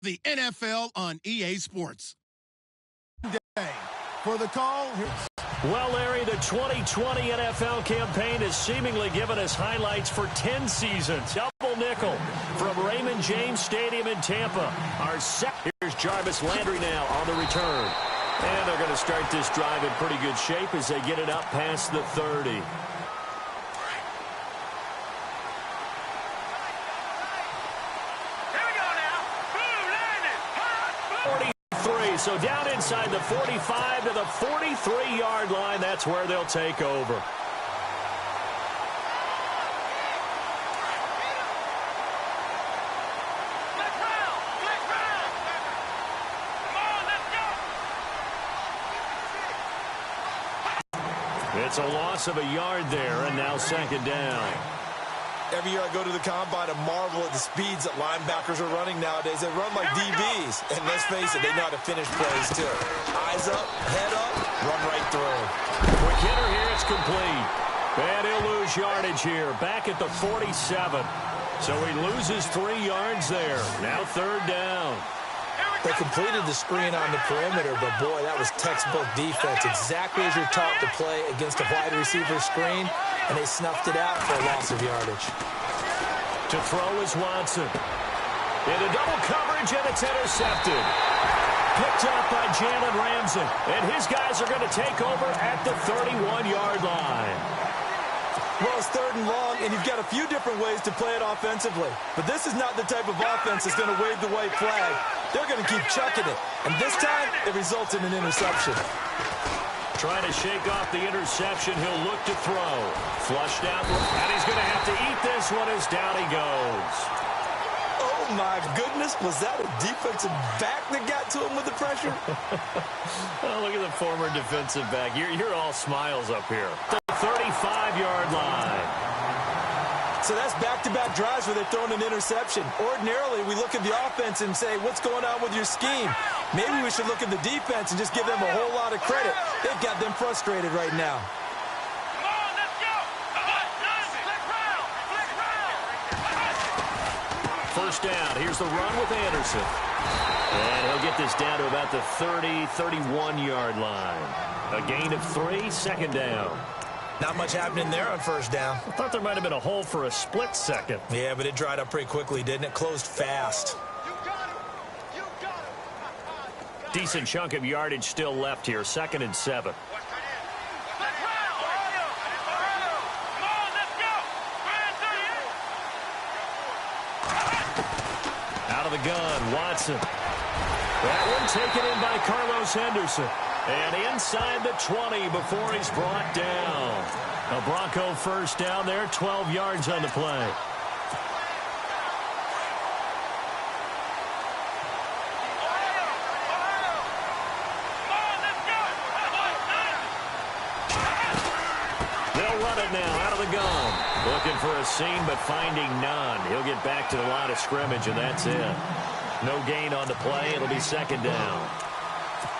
the NFL on EA Sports. For the call, well, Larry, the 2020 NFL campaign has seemingly given us highlights for 10 seasons. Double nickel from Raymond James Stadium in Tampa. Here's Jarvis Landry now on the return. And they're going to start this drive in pretty good shape as they get it up past the 30. So down inside the 45 to the 43-yard line. That's where they'll take over. It's a loss of a yard there, and now second down. Every year I go to the combine and marvel at the speeds that linebackers are running nowadays. They run like DBs. And let's face it, they know how to finish plays too. Eyes up, head up, run right through. Quick hitter here, it's complete. And he'll lose yardage here, back at the 47. So he loses 3 yards there. Now third down. They completed the screen on the perimeter, but boy, that was textbook defense. Exactly as you're taught to play against a wide receiver screen, and they snuffed it out for a loss of yardage. To throw is Watson. Into double coverage, and it's intercepted. Picked up by Jalen Ramsey, and his guys are going to take over at the 31-yard line. Well, it's third and long, and you've got a few different ways to play it offensively. But this is not the type of offense that's going to wave the white flag. They're going to keep chucking it. And this time, it results in an interception. Trying to shake off the interception. He'll look to throw. Flushed out, and he's going to have to eat this one as down he goes. Oh, my goodness. Was that a defensive back that got to him with the pressure? Oh, look at the former defensive back. You're all smiles up here. 35-yard line. So that's back-to-back drives where they're throwing an interception. Ordinarily, we look at the offense and say, what's going on with your scheme? Maybe we should look at the defense and just give them a whole lot of credit. They've got them frustrated right now. Come on, let's go. First down. Here's the run with Anderson. And he'll get this down to about the 30, 31-yard line. A gain of 3, second down. Not much happening there on first down. I thought there might have been a hole for a split second. Yeah, but it dried up pretty quickly, didn't it? Closed fast. Decent chunk of yardage still left here. 2nd and 7. Out of the gun, Watson. That one taken in by Carlos Henderson. And inside the 20 before he's brought down. A Bronco first down there, 12 yards on the play. They'll run it now out of the gun. Looking for a seam, but finding none. He'll get back to the line of scrimmage, and that's it. No gain on the play. It'll be second down.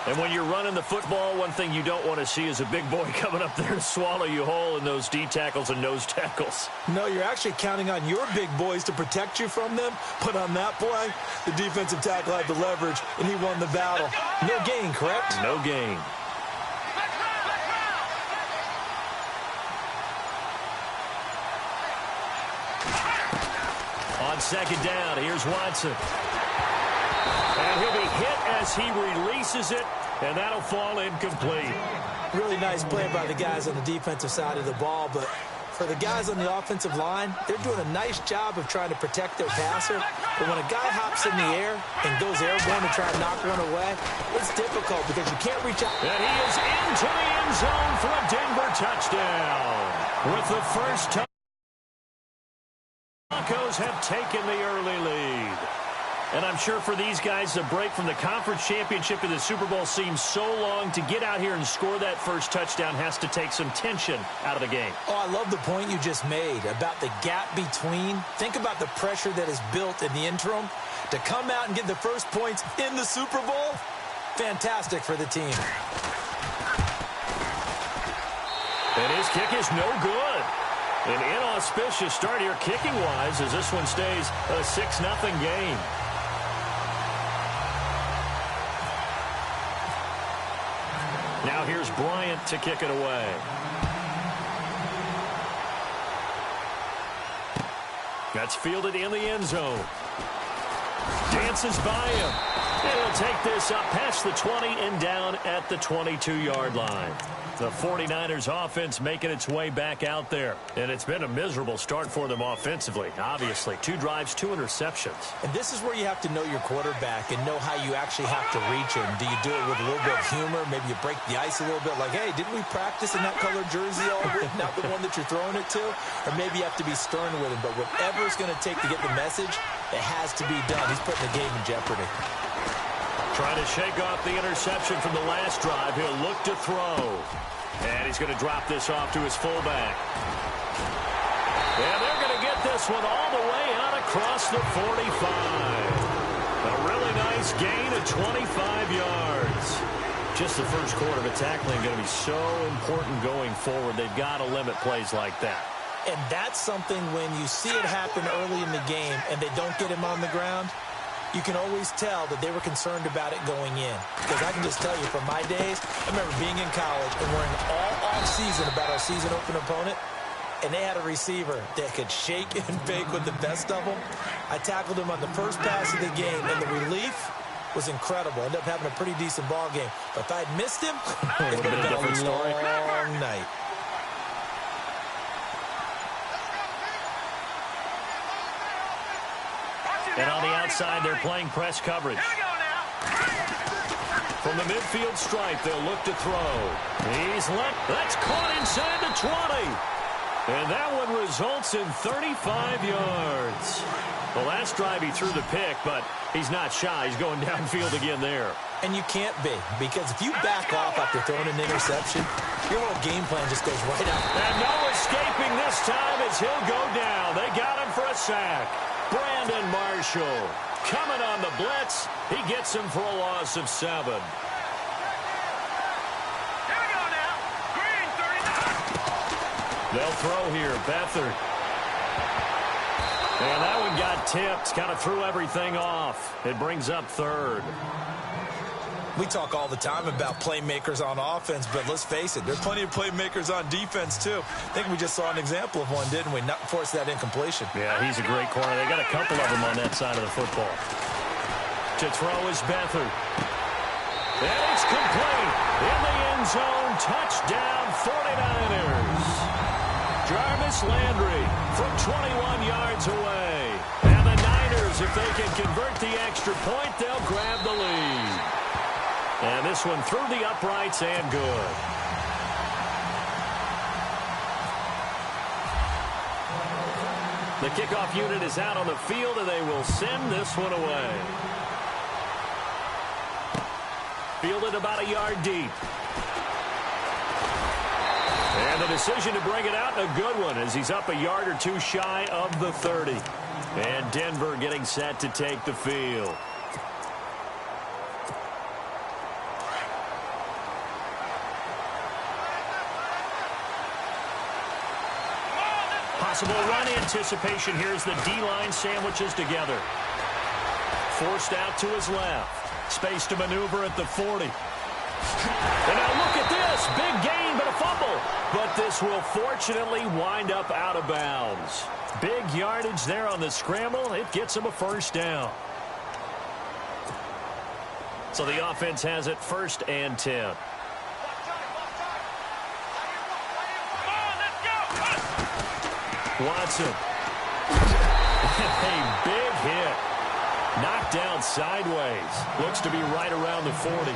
And when you're running the football, one thing you don't want to see is a big boy coming up there to swallow you whole in those D tackles and nose tackles. No, you're actually counting on your big boys to protect you from them. But on that play, the defensive tackle had the leverage, and he won the battle. No gain, correct? No gain. On second down, here's Watson. And he'll be hit as he releases it, and that'll fall incomplete. Really nice play by the guys on the defensive side of the ball, but for the guys on the offensive line, they're doing a nice job of trying to protect their passer. But when a guy hops in the air and goes airborne to try and knock one away, it's difficult because you can't reach out. And he is into the end zone for a Denver touchdown. With the first touchdown, Broncos have taken the early lead. And I'm sure for these guys, the break from the conference championship to the Super Bowl seems so long. To get out here and score that first touchdown has to take some tension out of the game. Oh, I love the point you just made about the gap between. Think about the pressure that is built in the interim. To come out and get the first points in the Super Bowl, fantastic for the team. And his kick is no good. An inauspicious start here kicking-wise as this one stays a 6-0 game. Now here's Bryant to kick it away. That's fielded in the end zone. Dances by him. And he'll take this up past the 20 and down at the 22-yard line. The 49ers offense making its way back out there. And it's been a miserable start for them offensively, obviously. 2 drives, 2 interceptions. And this is where you have to know your quarterback and know how you actually have to reach him. Do you do it with a little bit of humor? Maybe you break the ice a little bit like, hey, didn't we practice in that colored jersey all week? Not the one that you're throwing it to? Or maybe you have to be stern with him. But whatever it's going to take to get the message, it has to be done. He's putting the game in jeopardy. Trying to shake off the interception from the last drive. He'll look to throw. And he's going to drop this off to his fullback. And they're going to get this one all the way out across the 45. A really nice gain of 25 yards. Just the first quarter of a tackling going to be so important going forward. They've got to limit plays like that. And that's something when you see it happen early in the game and they don't get him on the ground, you can always tell that they were concerned about it going in. Because I can just tell you from my days, I remember being in college and worrying all off-season about our season open opponent, and they had a receiver that could shake and bake with the best of them. I tackled him on the first pass of the game, and the relief was incredible. Ended up having a pretty decent ball game. But if I'd missed him, it would have been a different story. Long night. And on the outside, they're playing press coverage. From the midfield stripe, they'll look to throw. He's left. That's caught inside the 20. And that one results in 35 yards. The last drive, he threw the pick, but he's not shy. He's going downfield again there. And you can't be, because if you back off after throwing an interception, your whole game plan just goes right out. And no escaping this time as he'll go down. They got him for a sack. Brandon Marshall coming on the blitz. He gets him for a loss of 7. Here we go now. Green 39. They'll throw here. Beathard. And that one got tipped. Kind of threw everything off. It brings up 3rd. We talk all the time about playmakers on offense, but let's face it, there's plenty of playmakers on defense, too. I think we just saw an example of one, didn't we? Not force that incompletion. Yeah, he's a great corner. They got a couple of them on that side of the football. To throw is Beathard. And it's complete. In the end zone, touchdown 49ers. Jarvis Landry from 21 yards away. And the Niners, if they can convert the extra point, they'll grab the lead. And this one through the uprights and good. The kickoff unit is out on the field, and they will send this one away. Fielded about a yard deep. And the decision to bring it out, a good one, as he's up a yard or two shy of the 30. And Denver getting set to take the field. Possible run anticipation here as the D-line sandwiches together. Forced out to his left. Space to maneuver at the 40. And now look at this. Big gain, but a fumble. But this will fortunately wind up out of bounds. Big yardage there on the scramble. It gets him a first down. So the offense has it 1st and 10. Watson. A big hit. Knocked down sideways. Looks to be right around the 40.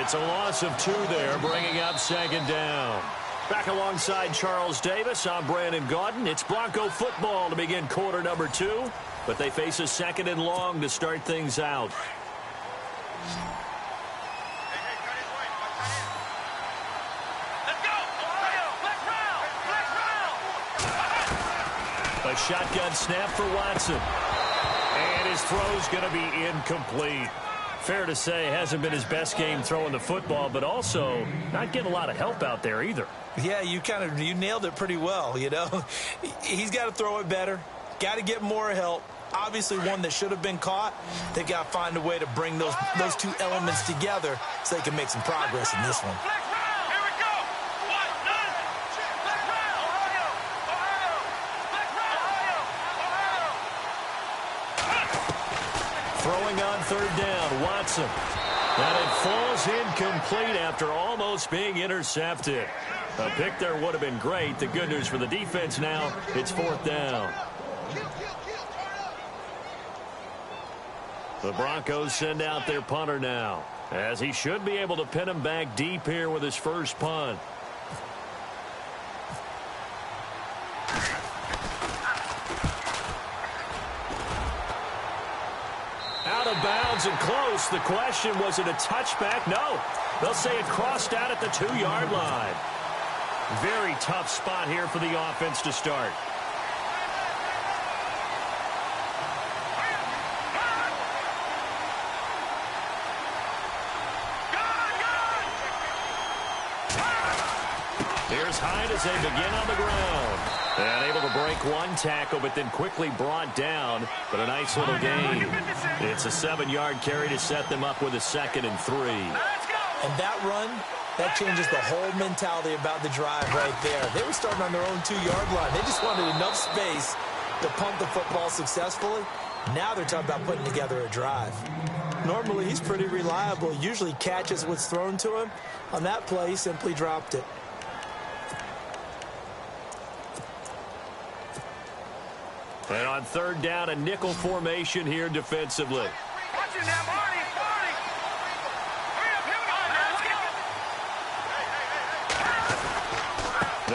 It's a loss of 2 there, bringing up 2nd down. Back alongside Charles Davis, I'm Brandon Gaudin. It's Bronco football to begin quarter number 2, but they face a 2nd and long to start things out. A shotgun snap for Watson. And his throw's going to be incomplete. Fair to say, hasn't been his best game throwing the football, but also not getting a lot of help out there either. Yeah, you nailed it pretty well, you know. He's got to throw it better. Got to get more help. Obviously one that should have been caught. They got to find a way to bring those two elements together so they can make some progress in this one. Throwing on third down, Watson. And it falls incomplete after almost being intercepted. A pick there would have been great. The good news for the defense now, it's fourth down. The Broncos send out their punter now, as he should be able to pin him back deep here with his first punt. Out of bounds and close. The question, was it a touchback? No. They'll say it crossed out at the 2-yard line. Very tough spot here for the offense to start. Here's Hyde as they begin on the ground. And able to break one tackle, but then quickly brought down. But a nice little gain. It's a 7-yard carry to set them up with a 2nd and 3. And that run, that changes the whole mentality about the drive right there. They were starting on their own 2-yard line. They just wanted enough space to pump the football successfully. Now they're talking about putting together a drive. Normally, he's pretty reliable. Usually catches what's thrown to him. On that play, he simply dropped it. And on third down, a nickel formation here defensively. Watch it now, Marty. Hurry up, here we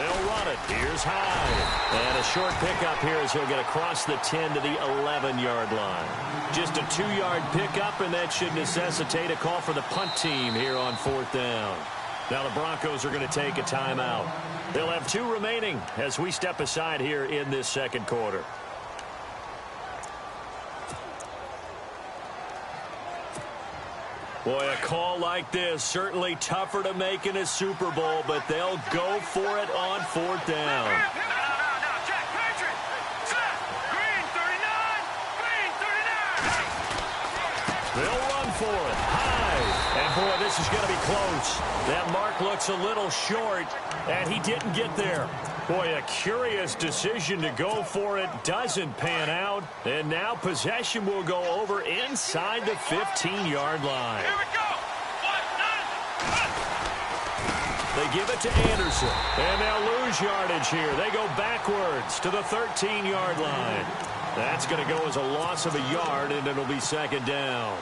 go. They'll run it. Here's Hyde. And a short pickup here as he'll get across the 10 to the 11-yard line. Just a 2-yard pickup, and that should necessitate a call for the punt team here on fourth down. Now the Broncos are going to take a timeout. They'll have 2 remaining as we step aside here in this second quarter. Boy, a call like this, certainly tougher to make in a Super Bowl, but they'll go for it on fourth down. No, Jack Patrick. Set. Green 39. Green 39. They'll run for it. High. And, boy, this is going to be close. That mark looks a little short, and he didn't get there. Boy, a curious decision to go for it. Doesn't pan out. And now possession will go over inside the 15-yard line. Here we go. 1, 9. They give it to Anderson. And they'll lose yardage here. They go backwards to the 13-yard line. That's going to go as a loss of a yard, and it'll be second down.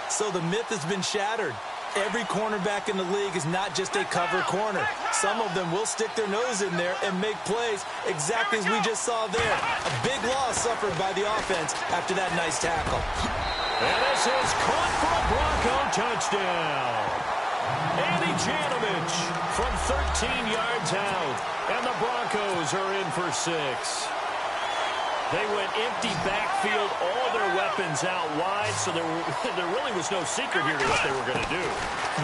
So the myth has been shattered. Every cornerback in the league is not just a cover corner. Some of them will stick their nose in there and make plays exactly as we just saw there. A big loss suffered by the offense after that nice tackle. And this is caught for a Bronco touchdown. Andy Janovich from 13 yards out. And the Broncos are in for 6. They went empty backfield, all their weapons out wide, so there really was no secret here to what they were going to do.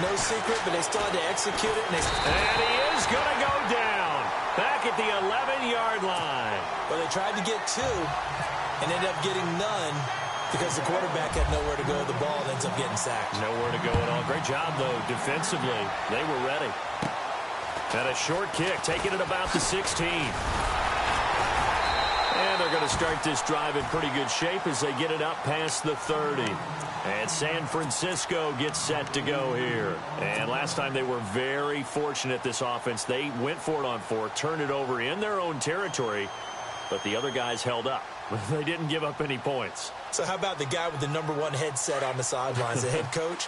No secret, but they still had to execute it. And he is going to go down back at the 11-yard line. Well, they tried to get 2 and ended up getting none because the quarterback had nowhere to go with the ball and ends up getting sacked. Nowhere to go at all. Great job, though, defensively. They were ready. And a short kick, taking it about the 16. And they're going to start this drive in pretty good shape as they get it up past the 30. And San Francisco gets set to go here. And last time they were very fortunate, this offense. They went for it on 4, turned it over in their own territory, but the other guys held up. They didn't give up any points. So how about the guy with the #1 headset on the sidelines, the head coach?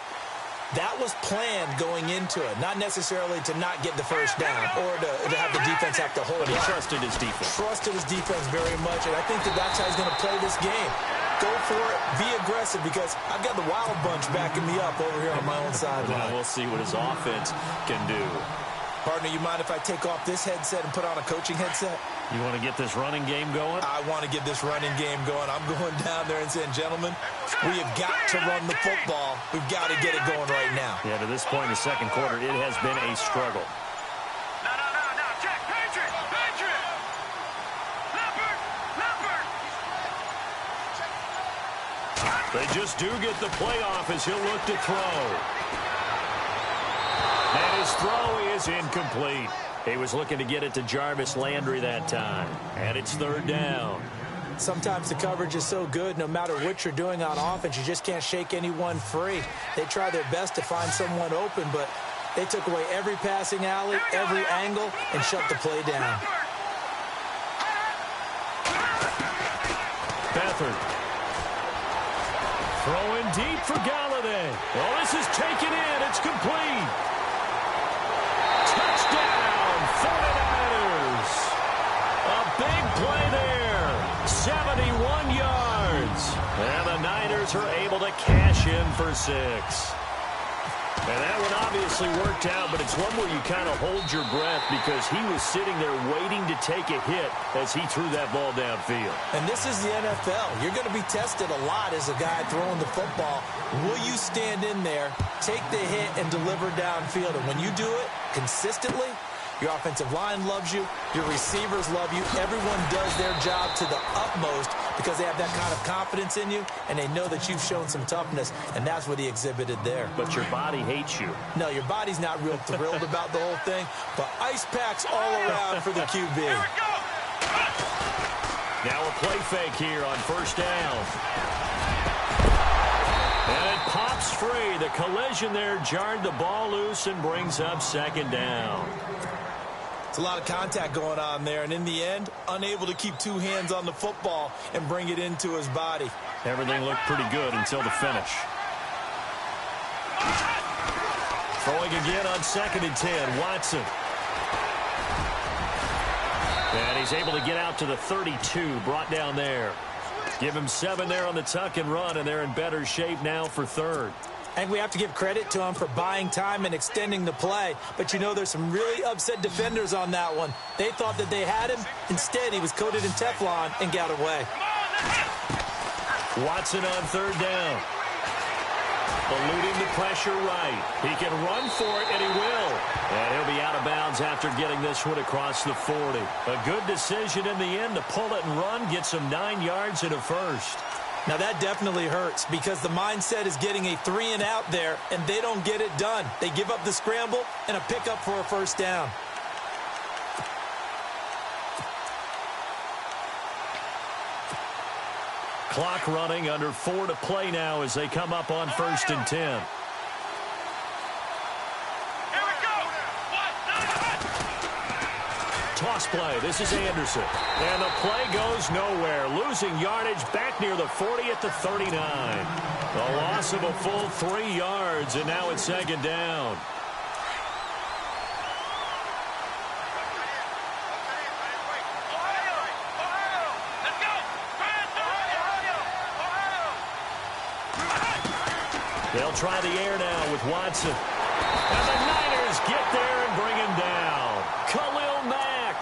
That was planned going into it, not necessarily to not get the first down or to have the defense have to hold it. But he trusted his defense. Trusted his defense very much, and I think that's how he's going to play this game. Go for it, be aggressive, because I've got the wild bunch backing me up over here on my own sideline. Now we'll see what his offense can do. Partner, you mind if I take off this headset and put on a coaching headset? You want to get this running game going? I want to get this running game going. I'm going down there and saying, gentlemen, we have got to run the football. We've got to get it going right now. Yeah, to this point in the second quarter, it has been a struggle. No. Jack Patrick. Leopard. They just do get the playoff as he'll look to throw. And his throw is incomplete. He was looking to get it to Jarvis Landry that time. And it's third down. Sometimes the coverage is so good, no matter what you're doing on offense, you just can't shake anyone free. They try their best to find someone open, but they took away every passing alley, every angle, and shut the play down. Beathard. Throwing deep for Galladay. Oh, this is taken in. It's complete. Touchdown, 49ers. A big play there. 71 yards. And the Niners are able to cash in for 6. And that one obviously worked out, but it's one where you kind of hold your breath because he was sitting there waiting to take a hit as he threw that ball downfield. And this is the NFL. You're going to be tested a lot as a guy throwing the football. Will you stand in there, take the hit, and deliver downfield? And when you do it consistently, your offensive line loves you, your receivers love you. Everyone does their job to the utmost because they have that kind of confidence in you, and they know that you've shown some toughness, and that's what he exhibited there. But your body hates you. No, your body's not real thrilled about the whole thing, but ice packs all around for the QB. Now a play fake here on first down. And it pops free. The collision there jarred the ball loose and brings up second down. It's a lot of contact going on there, and in the end, unable to keep two hands on the football and bring it into his body. Everything looked pretty good until the finish. Throwing again on 2nd and 10, Watson. And he's able to get out to the 32, brought down there. Give him 7 there on the tuck and run, and they're in better shape now for 3rd. And we have to give credit to him for buying time and extending the play. But, you know, there's some really upset defenders on that one. They thought that they had him. Instead, he was coated in Teflon and got away. Watson on 3rd down. Eluding the pressure right. He can run for it, and he will. And he'll be out of bounds after getting this one across the 40. A good decision in the end to pull it and run, get some 9 yards and a first. Now, that definitely hurts because the mindset is getting a 3 and out there, and they don't get it done. They give up the scramble and a pickup for a first down. Clock running, under 4 to play now as they come up on 1st and 10. Toss play. This is Anderson. And the play goes nowhere. Losing yardage back near the 40 at the 39. A loss of a full 3 yards, and now it's 2nd down. They'll try the air now with Watson. And the Niners get there and bring him down. Khalil Mack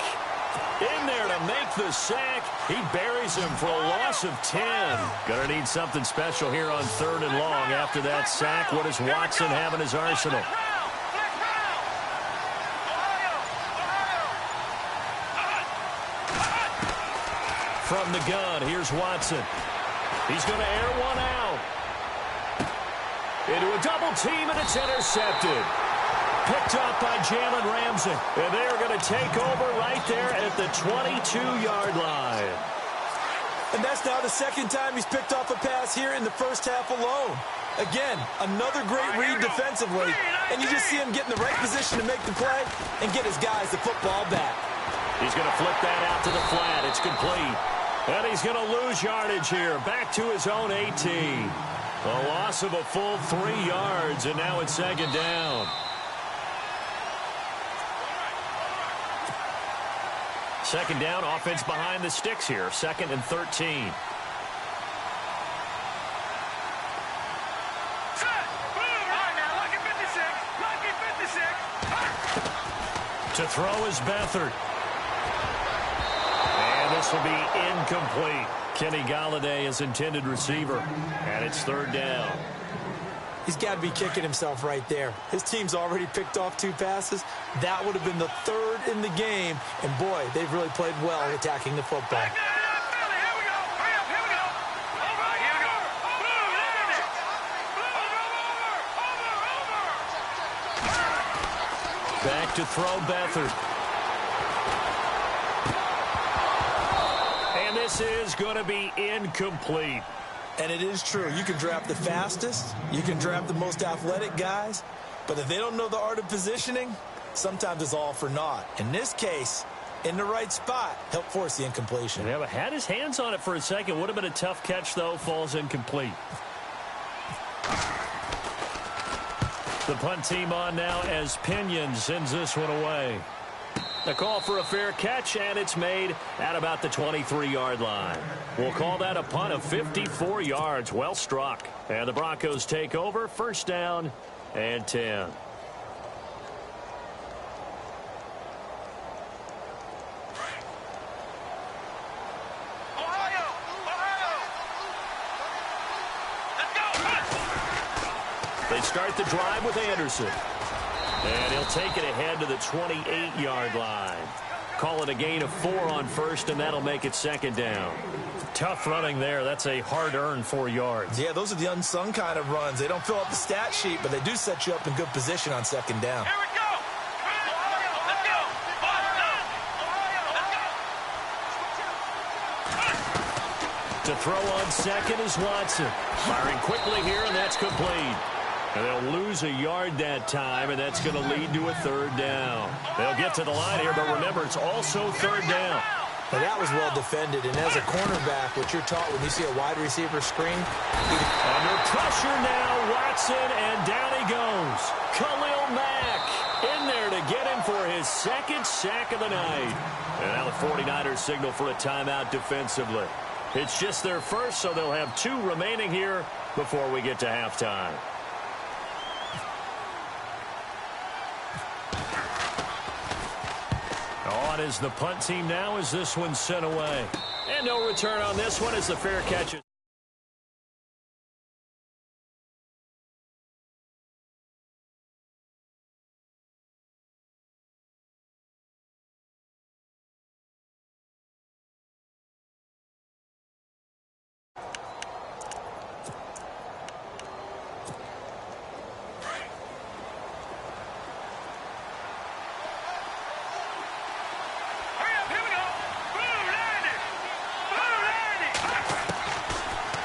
in there to make the sack. He buries him for a loss of 10. Gonna need something special here on 3rd and long. After that sack, what does Watson have in his arsenal? From the gun, here's Watson. He's gonna air one out. Into a double team, and it's intercepted. Picked up by Jalen Ramsey. And they're going to take over right there at the 22-yard line. And that's now the 2nd time he's picked off a pass here in the first half alone. Again, another great read defensively. And you just see him get in the right position to make the play and get his guys the football back. He's going to flip that out to the flat. It's complete. And he's going to lose yardage here. Back to his own 18. A loss of a full 3 yards, and now it's 2nd down. Second down, offense behind the sticks here. 2nd and 13. To throw is Beathard. And this will be incomplete. Kenny Galladay is intended receiver, and it's 3rd down. He's got to be kicking himself right there. His team's already picked off 2 passes. That would have been the 3rd in the game, and boy, they've really played well attacking the football. Back to throw Beathard. this is going to be incomplete. And it is true. You can draft the fastest. You can draft the most athletic guys. But if they don't know the art of positioning, sometimes it's all for naught. In this case, in the right spot, helped force the incompletion. Yeah, but had his hands on it for a second. Would have been a tough catch, though. Falls incomplete. The punt team on now as Pinion sends this one away. The call for a fair catch, and it's made at about the 23-yard line. We'll call that a punt of 54 yards. Well struck. And the Broncos take over. First down and 10. They start the drive with Anderson. And he'll take it ahead to the 28-yard line. Call it a gain of 4 on first, and that'll make it second down. Tough running there. That's a hard-earned 4 yards. Yeah, those are the unsung kind of runs. They don't fill up the stat sheet, but they do set you up in good position on second down. Here we go. Let's go. To throw on second is Watson. Firing quickly here, and that's complete. And they'll lose a yard that time, and that's going to lead to a third down. They'll get to the line here, but remember, it's also third down. Now, that was well defended, and as a cornerback, what you're taught when you see a wide receiver screen. Under pressure now, Watson, and down he goes. Khalil Mack in there to get him for his second sack of the night. And now the 49ers signal for a timeout defensively. It's just their first, so they'll have 2 remaining here before we get to halftime. On is the punt team now as this one's sent away. And no return on this one as the fair catch is.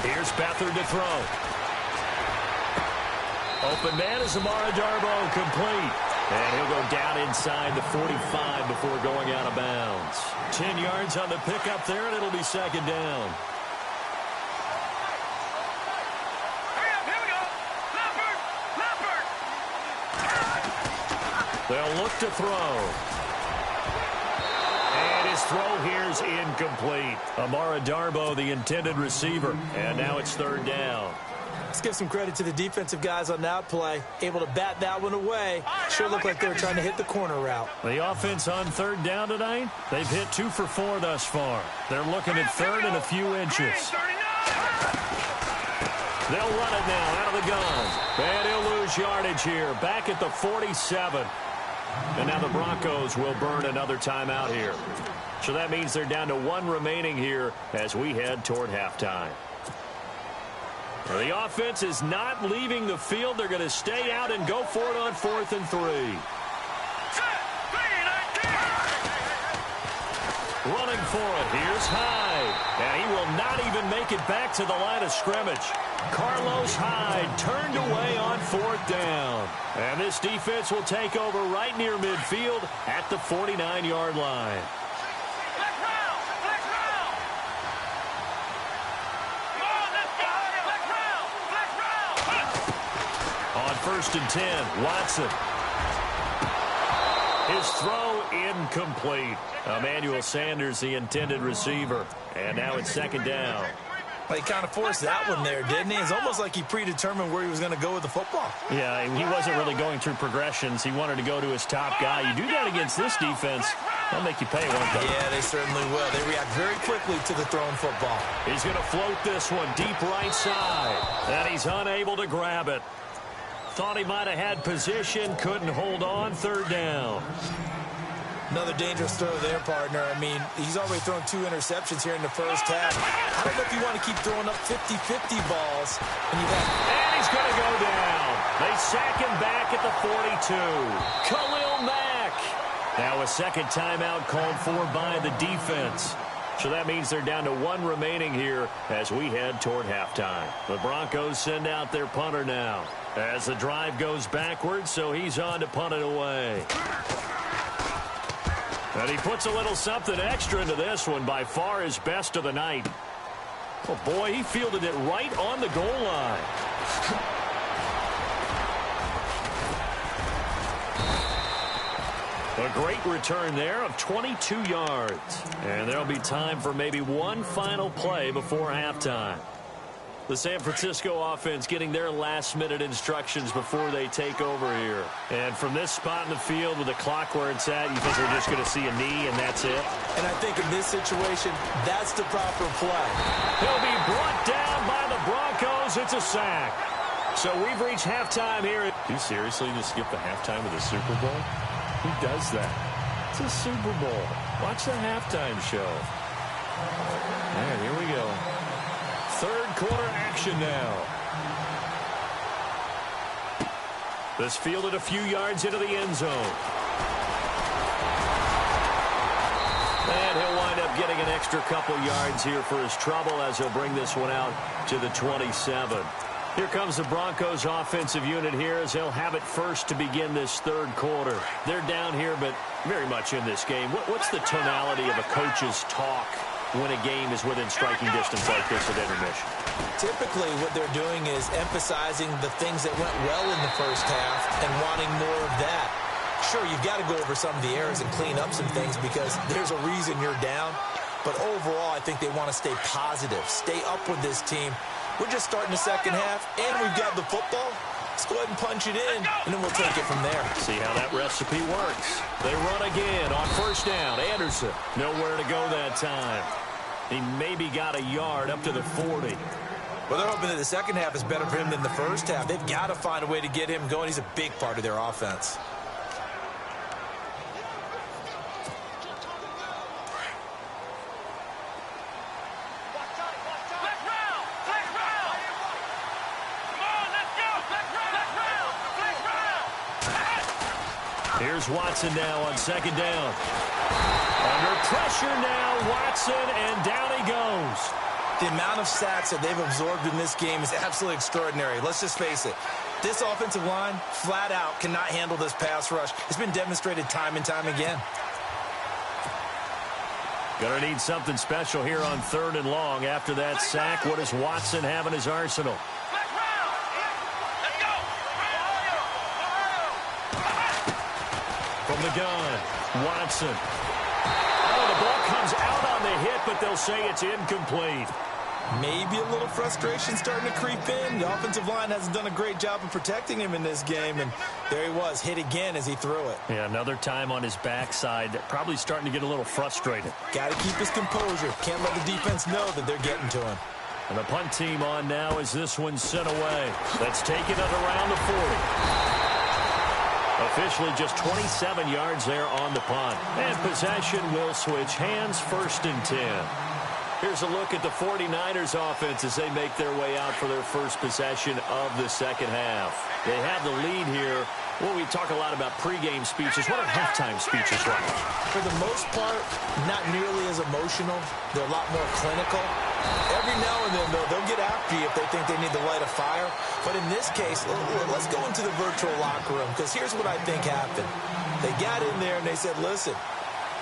Here's Beathard to throw. Open man is Amara Darboh, complete. And he'll go down inside the 45 before going out of bounds. 10 yards on the pickup there, and it'll be second down. Here we go. Leopard. They'll look to throw. And his throw here's incomplete. Amara Darboh, the intended receiver. And now it's third down. Let's give some credit to the defensive guys on that play. Able to bat that one away. Sure looked like they were trying to hit the corner route. The offense on third down tonight, they've hit 2 for 4 thus far. They're looking at third and a few inches. They'll run it now out of the gun. And he'll lose yardage here. Back at the 47. And now the Broncos will burn another timeout here. So that means they're down to 1 remaining here as we head toward halftime. The offense is not leaving the field. They're going to stay out and go for it on 4th and 3. Running for it. Here's Hyde. And he will not even make it back to the line of scrimmage. Carlos Hyde turned away on 4th down. And this defense will take over right near midfield at the 49-yard line. On 1st and 10, Watson. His throw incomplete. Emmanuel Sanders, the intended receiver. And now it's second down. Well, he kind of forced that one there, didn't he? It's almost like he predetermined where he was going to go with the football. Yeah, he wasn't really going through progressions. He wanted to go to his top guy. You do that against this defense, they'll make you pay, won't they? Yeah, they certainly will. They react very quickly to the thrown football. He's going to float this one deep right side. And he's unable to grab it. Thought he might have had position, couldn't hold on, third down. Another dangerous throw there, partner. I mean, he's already thrown 2 interceptions here in the first half. I don't know if you want to keep throwing up 50-50 balls. And he's going to go down. They sack him back at the 42. Khalil Mack. Now a second timeout called for by the defense. So that means they're down to 1 remaining here as we head toward halftime. The Broncos send out their punter now as the drive goes backwards, so he's on to punt it away. And he puts a little something extra into this one, by far his best of the night. Oh, boy, he fielded it right on the goal line. A great return there of 22 yards. And there'll be time for maybe one final play before halftime. The San Francisco offense getting their last-minute instructions before they take over here. And from this spot in the field with the clock where it's at, you think we're just going to see a knee and that's it? And I think in this situation, that's the proper play. He'll be brought down by the Broncos. It's a sack. So we've reached halftime here. You seriously just skip the halftime of the Super Bowl? Who does that? It's a Super Bowl. Watch the halftime show. And here we go. Third quarter action now. This fielded a few yards into the end zone. And he'll wind up getting an extra couple yards here for his trouble as he'll bring this one out to the 27. Here comes the Broncos offensive unit here as they'll have it first to begin this third quarter. They're down here, but very much in this game. What's the tonality of a coach's talk when a game is within striking distance like this at intermission? Typically, what they're doing is emphasizing the things that went well in the first half and wanting more of that. Sure, you've got to go over some of the errors and clean up some things because there's a reason you're down. But overall, I think they want to stay positive, stay up with this team. We're just starting the second half, and we've got the football. Let's go ahead and punch it in, and then we'll take it from there. See how that recipe works. They run again on first down. Anderson, nowhere to go that time. He maybe got a yard up to the 40. Well, they're hoping that the second half is better for him than the first half. They've got to find a way to get him going. He's a big part of their offense. Here's Watson now on second down. Under pressure now, Watson, and down he goes. The amount of sacks that they've absorbed in this game is absolutely extraordinary. Let's just face it. This offensive line, flat out, cannot handle this pass rush. It's been demonstrated time and time again. Gonna need something special here on third and long. After that sack, what does Watson have in his arsenal? From the gun, Watson. Oh, the ball comes out on the hit, but they'll say it's incomplete. Maybe a little frustration starting to creep in. The offensive line hasn't done a great job of protecting him in this game, and there he was, hit again as he threw it. Yeah, another time on his backside, probably starting to get a little frustrated. Got to keep his composure. Can't let the defense know that they're getting to him. And the punt team on now as this one's sent away. Let's take it at around the 40. Officially just 27 yards there on the punt. And possession will switch hands, first and 10. Here's a look at the 49ers offense as they make their way out for their first possession of the second half. They have the lead here. Well, we talk a lot about pregame speeches. What are halftime speeches like? For the most part, not nearly as emotional. They're a lot more clinical. Every now and then, though, they'll get after you if they think they need to light a fire. But in this case, let's go into the virtual locker room, because here's what I think happened. They got in there and they said, listen,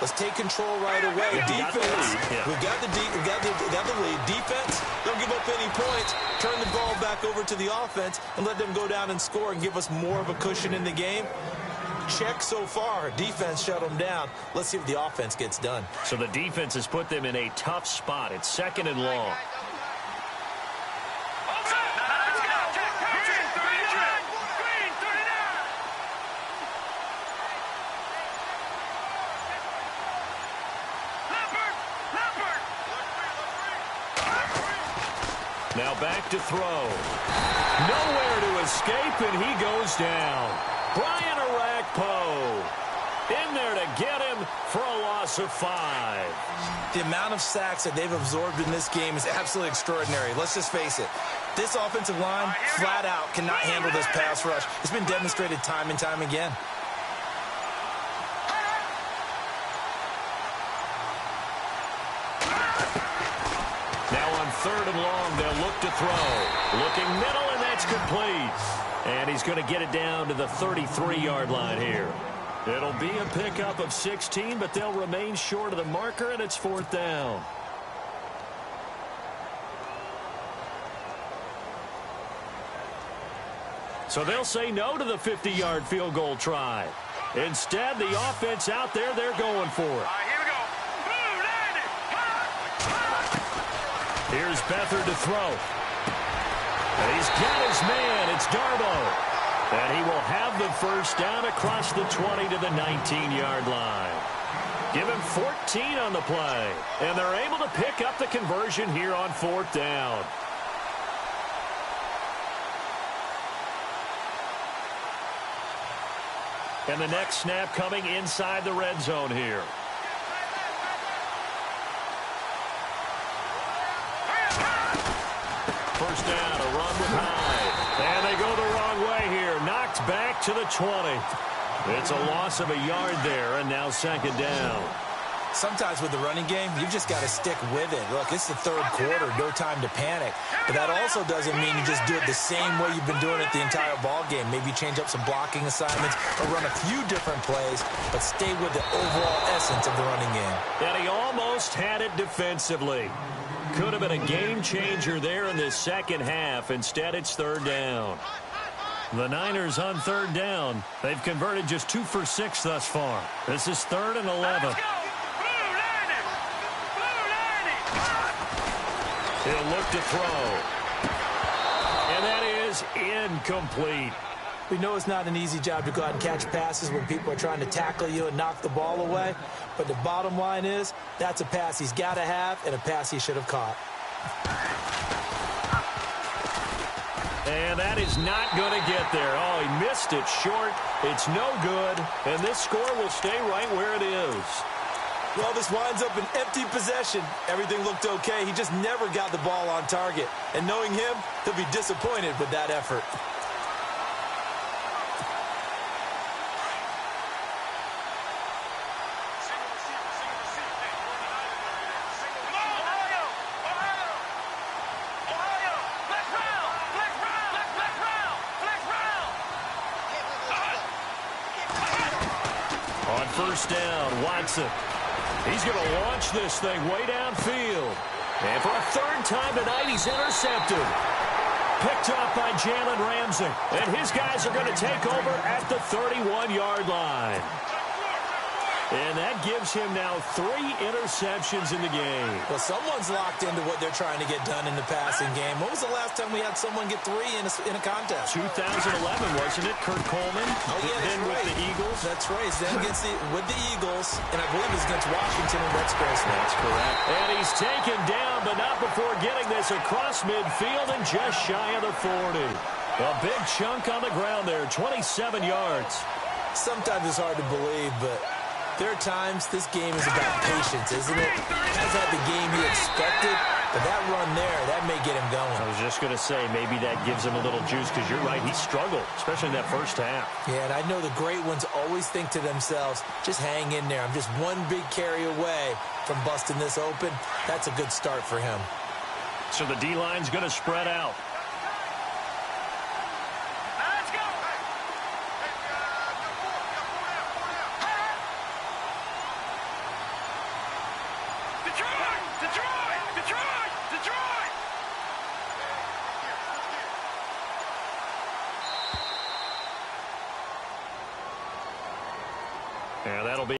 let's take control right away. Defense, we've got the lead. Defense, don't give up any points. Turn the ball back over to the offense and let them go down and score and give us more of a cushion in the game. Check so far. Defense shut them down. Let's see if the offense gets done. So the defense has put them in a tough spot. It's second and long. Now back to throw. Nowhere to escape, and he goes down. Brian Orakpo in there to get him for a loss of 5. The amount of sacks that they've absorbed in this game is absolutely extraordinary. Let's just face it. This offensive line, flat out, cannot handle this pass rush. It's been demonstrated time and time again. 3rd and long. They'll look to throw. Looking middle, and that's complete. And he's going to get it down to the 33-yard line here. It'll be a pickup of 16, but they'll remain short of the marker, and it's 4th down. So they'll say no to the 50-yard field goal try. Instead, the offense out there, they're going for it. All right, here we go. Boom, land it. Here's Beathard to throw. And he's got his man. It's Darbo. And he will have the first down across the 20 to the 19-yard line. Give him 14 on the play. And they're able to pick up the conversion here on 4th down. And the next snap coming inside the red zone here. First down, a run with Hyde. And they go the wrong way here. Knocked back to the 20. It's a loss of a yard there, and now 2nd down. Sometimes with the running game, you've just got to stick with it. Look, it's the 3rd quarter, no time to panic. But that also doesn't mean you just do it the same way you've been doing it the entire ball game. Maybe change up some blocking assignments or run a few different plays, but stay with the overall essence of the running game. And he almost had it defensively. Could have been a game changer there in this second half. Instead, it's 3rd down. The Niners on 3rd down. They've converted just 2 for 6 thus far. This is 3rd and 11. He'll look to throw. And that is incomplete. We know it's not an easy job to go out and catch passes when people are trying to tackle you and knock the ball away. But the bottom line is, that's a pass he's got to have and a pass he should have caught. And that is not going to get there. Oh, he missed it short. It's no good. And this score will stay right where it is. Well, this winds up an empty possession. Everything looked okay. He just never got the ball on target. And knowing him, he'll be disappointed with that effort. On first down, Watson. He's going to launch this thing way downfield. And for a 3rd time tonight, he's intercepted. Picked off by Jalen Ramsey. And his guys are going to take over at the 31-yard line. And that gives him now 3 interceptions in the game. Well, someone's locked into what they're trying to get done in the passing game. When was the last time we had someone get 3 in a contest? 2011, wasn't it? Kurt Coleman. Oh, yeah, then right. with the Eagles. That's right. Then with the Eagles, and I believe it's against Washington and Rex Grossman. That's correct. And he's taken down, but not before getting this across midfield and just shy of the 40. A big chunk on the ground there, 27 yards. Sometimes it's hard to believe, but there are times this game is about patience, isn't it? Hasn't had the game he expected, but that run there, that may get him going. I was just going to say, maybe that gives him a little juice, because you're right, he struggled, especially in that first half. Yeah, and I know the great ones always think to themselves, just hang in there. I'm just one big carry away from busting this open. That's a good start for him. So the D-line's going to spread out. Yeah, that'll be